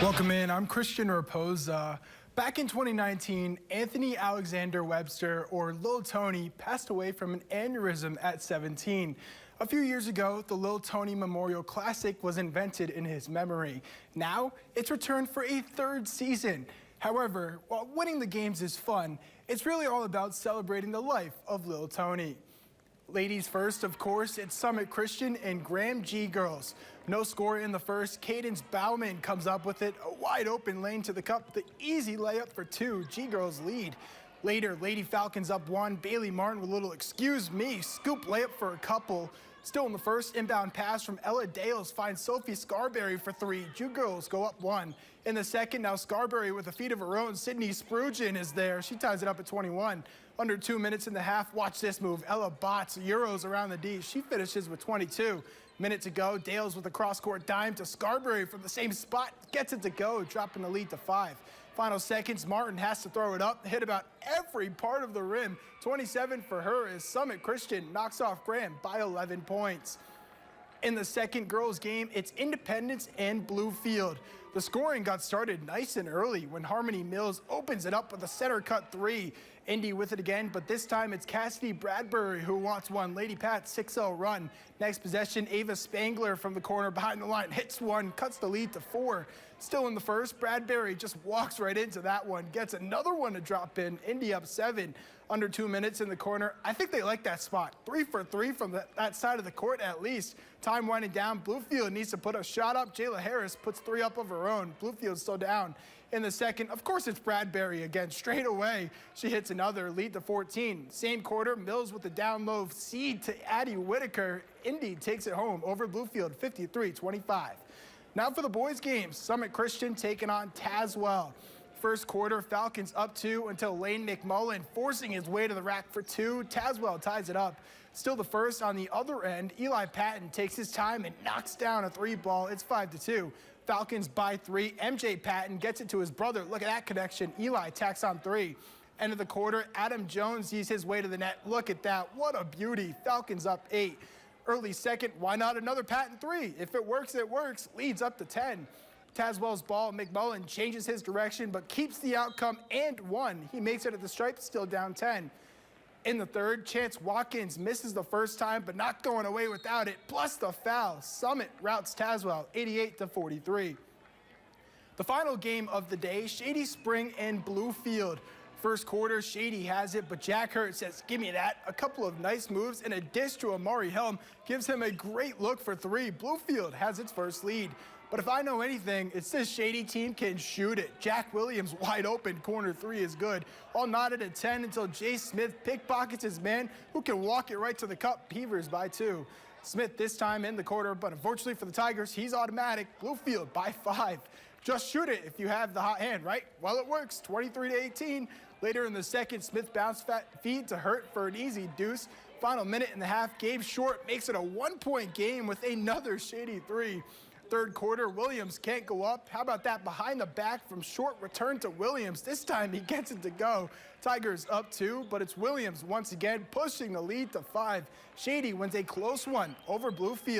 Welcome in. I'm Christian Raposa. Back in 2019, Anthony Alexander Webster, or Lil Tony, passed away from an aneurysm at 17. A few years ago, the Lil Tony Memorial Classic was invented in his memory. Now, it's returned for a third season. However, while winning the games is fun, it's really all about celebrating the life of Lil Tony. Ladies first, of course, it's Summit Christian and Graham G girls. No score in the first. Cadence Bauman comes up with it. A wide open lane to the cup. The easy layup for two. G girls lead. Later, Lady Falcons up one. Bailey Martin with a little excuse me scoop layup for a couple. Still in the first, inbound pass from Ella Dales finds Sophie Scarberry for three. Jew girls go up one. In the second, now Scarberry with a feat of her own. Sydney Sprugeon is there. She ties it up at 21. Under 2 minutes in the half, watch this move. Ella bots Euros around the D. She finishes with 22. Minute to go, Dales with a cross-court dime to Scarberry from the same spot. Gets it to go, dropping the lead to 5. Final seconds, Martin has to throw it up, hit about every part of the rim. 27 for her as Summit Christian knocks off Graham by 11 points. In the second girls game, it's Independence and Bluefield. The scoring got started nice and early when Harmony Mills opens it up with a center cut three. Indy with it again, but this time it's Cassidy Bradbury who wants one. Lady Pat 6-0 run. Next possession, Ava Spangler from the corner behind the line hits one, cuts the lead to 4. Still in the first, Bradbury just walks right into that one, gets another one to drop in. Indy up 7. Under 2 minutes in the corner. I think they like that spot. 3 for 3 from that side of the court at least. Time winding down. Bluefield needs to put a shot up. Jayla Harris puts 3 up of her own. Bluefield's still down. In the second, of course, it's Bradbury again. Straight away, she hits another, lead to 14. Same quarter, Mills with the down low seed to Addie Whitaker. Indy takes it home over Bluefield, 53-25. Now for the boys' games, Summit Christian taking on Tazewell. First quarter, Falcons up 2 until Lane McMullen forcing his way to the rack for 2. Tazewell ties it up. Still the first on the other end, Eli Patton takes his time and knocks down a 3 ball. It's 5-2. Falcons by 3. MJ Patton gets it to his brother. Look at that connection. Eli tacks on 3. End of the quarter, Adam Jones sees his way to the net. Look at that. What a beauty. Falcons up 8. Early second, why not another Patton 3? If it works, it works. Leads up to 10. Tazewell's ball, McMullen changes his direction but keeps the outcome and 1. He makes it at the stripe, still down 10. In the third, Chance Watkins misses the first time but not going away without it, plus the foul. Summit routs Tazewell 88-43. The final game of the day, Shady Spring and Bluefield. First quarter, Shady has it, but Jack Hurt says, give me that. A couple of nice moves and a dish to Amari Helm gives him a great look for 3. Bluefield has its first lead. But if I know anything, it's this Shady team can shoot it. Jack Williams wide open, corner 3 is good. All knotted at 10 until Jay Smith pickpockets his man who can walk it right to the cup. Beavers by 2. Smith this time in the quarter, but unfortunately for the Tigers, he's automatic. Bluefield by 5. Just shoot it if you have the hot hand, right? Well, it works, 23-18. Later in the second, Smith bounce feed to Hurt for an easy deuce. Final minute and a half, Gabe Short makes it a 1-point game with another Shady 3. Third quarter, Williams can't go up. How about that behind the back from Short return to Williams? This time he gets it to go. Tigers up 2, but it's Williams once again pushing the lead to 5. Shady wins a close one over Bluefield.